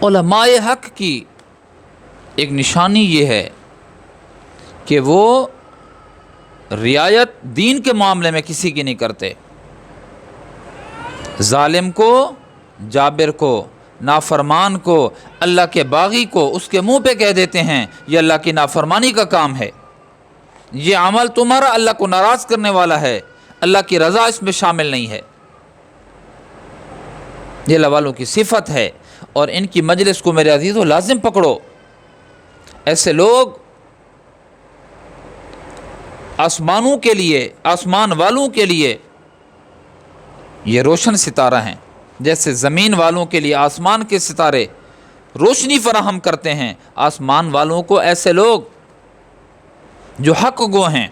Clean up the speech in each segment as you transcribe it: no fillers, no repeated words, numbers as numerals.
علماء حق کی ایک نشانی یہ ہے کہ وہ رعایت دین کے معاملے میں کسی کی نہیں کرتے. ظالم کو، جابر کو، نافرمان کو، اللہ کے باغی کو اس کے منہ پہ کہہ دیتے ہیں یہ اللہ کی نافرمانی کا کام ہے، یہ عمل تمہارا اللہ کو ناراض کرنے والا ہے، اللہ کی رضا اس میں شامل نہیں ہے. یہ اللہ والوں کی صفت ہے، اور ان کی مجلس کو میرے عزیزو لازم پکڑو. ایسے لوگ آسمانوں کے لیے، آسمان والوں کے لیے یہ روشن ستارہ ہیں، جیسے زمین والوں کے لیے آسمان کے ستارے روشنی فراہم کرتے ہیں. آسمان والوں کو ایسے لوگ جو حق گو ہیں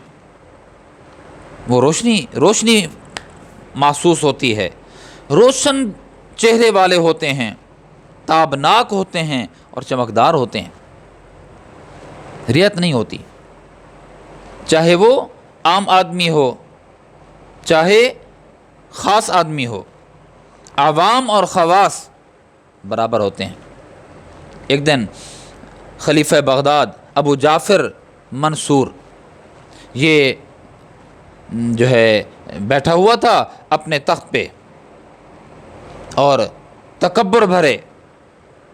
وہ روشنی محسوس ہوتی ہے، روشن چہرے والے ہوتے ہیں، تابناک ہوتے ہیں اور چمکدار ہوتے ہیں. ریت نہیں ہوتی، چاہے وہ عام آدمی ہو چاہے خاص آدمی ہو، عوام اور خواص برابر ہوتے ہیں. ایک دن خلیفہ بغداد ابو جعفر منصور یہ جو ہے بیٹھا ہوا تھا اپنے تخت پہ، اور تکبر بھرے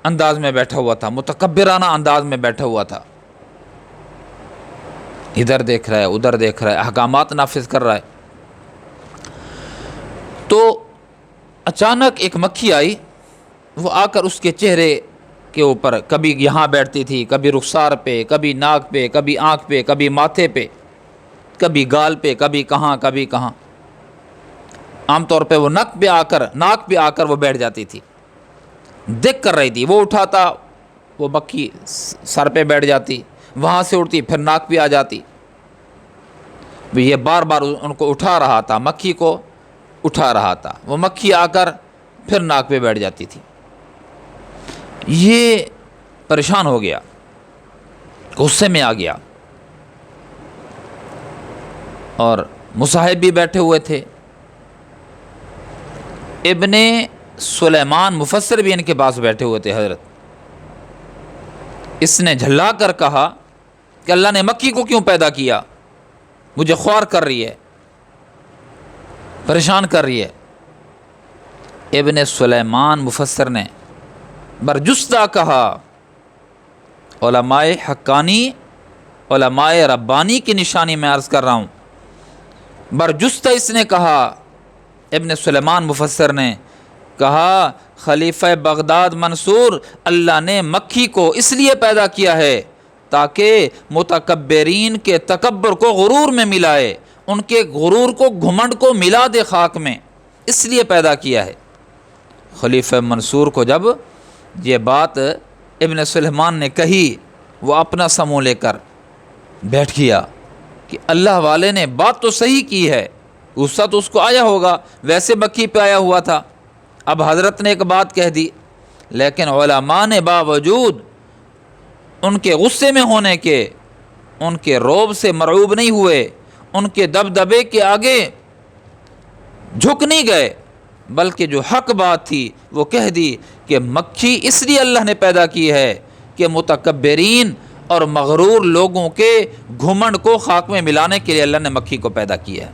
انداز میں بیٹھا ہوا تھا، متکبرانہ انداز میں بیٹھا ہوا تھا. ادھر دیکھ رہا ہے، ادھر دیکھ رہا ہے، احکامات نافذ کر رہا ہے. تو اچانک ایک مکھی آئی، وہ آ کر اس کے چہرے کے اوپر کبھی یہاں بیٹھتی تھی، کبھی رخسار پہ، کبھی ناک پہ، کبھی آنکھ پہ، کبھی ماتھے پہ، کبھی گال پہ، کبھی کہاں کبھی کہاں. عام طور پہ وہ ناک پہ آ کر وہ بیٹھ جاتی تھی، دیکھ کر رہی تھی. وہ اٹھاتا وہ مکھی سر پہ بیٹھ جاتی، وہاں سے اٹھتی پھر ناک پہ آ جاتی. یہ بار بار ان کو اٹھا رہا تھا، مکھی کو اٹھا رہا تھا. وہ مکھی آ کر پھر ناک پہ بیٹھ جاتی تھی. یہ پریشان ہو گیا، غصے میں آ گیا، اور مصاحب بھی بیٹھے ہوئے تھے. ابن سلیمان مفسر بھی ان کے پاس بیٹھے ہوئے تھے. حضرت اس نے جھلا کر کہا کہ اللہ نے مکھی کو کیوں پیدا کیا؟ مجھے خوار کر رہی ہے، پریشان کر رہی ہے. ابن سلیمان مفسر نے برجستہ کہا، علماء حقانی، علماء ربانی کی نشانی میں عرض کر رہا ہوں. برجستہ اس نے کہا، ابن سلیمان مفسر نے کہا خلیفہ بغداد منصور، اللہ نے مکھی کو اس لیے پیدا کیا ہے تاکہ متکبرین کے تکبر کو غرور میں ملائے، ان کے غرور کو، گھمنڈ کو ملا دے خاک میں، اس لیے پیدا کیا ہے. خلیفہ منصور کو جب یہ بات ابن سلیمان نے کہی، وہ اپنا سمو لے کر بیٹھ گیا کہ اللہ والے نے بات تو صحیح کی ہے. غصہ تو اس کو آیا ہوگا، ویسے مکھی پہ آیا ہوا تھا، اب حضرت نے ایک بات کہہ دی. لیکن علماء نے باوجود ان کے غصے میں ہونے کے، ان کے رعب سے مرعوب نہیں ہوئے، ان کے دبدبے کے آگے جھک نہیں گئے، بلکہ جو حق بات تھی وہ کہہ دی کہ مکھی اس لیے اللہ نے پیدا کی ہے کہ متکبرین اور مغرور لوگوں کے گھمنڈ کو خاک میں ملانے کے لیے اللہ نے مکھی کو پیدا کیا ہے.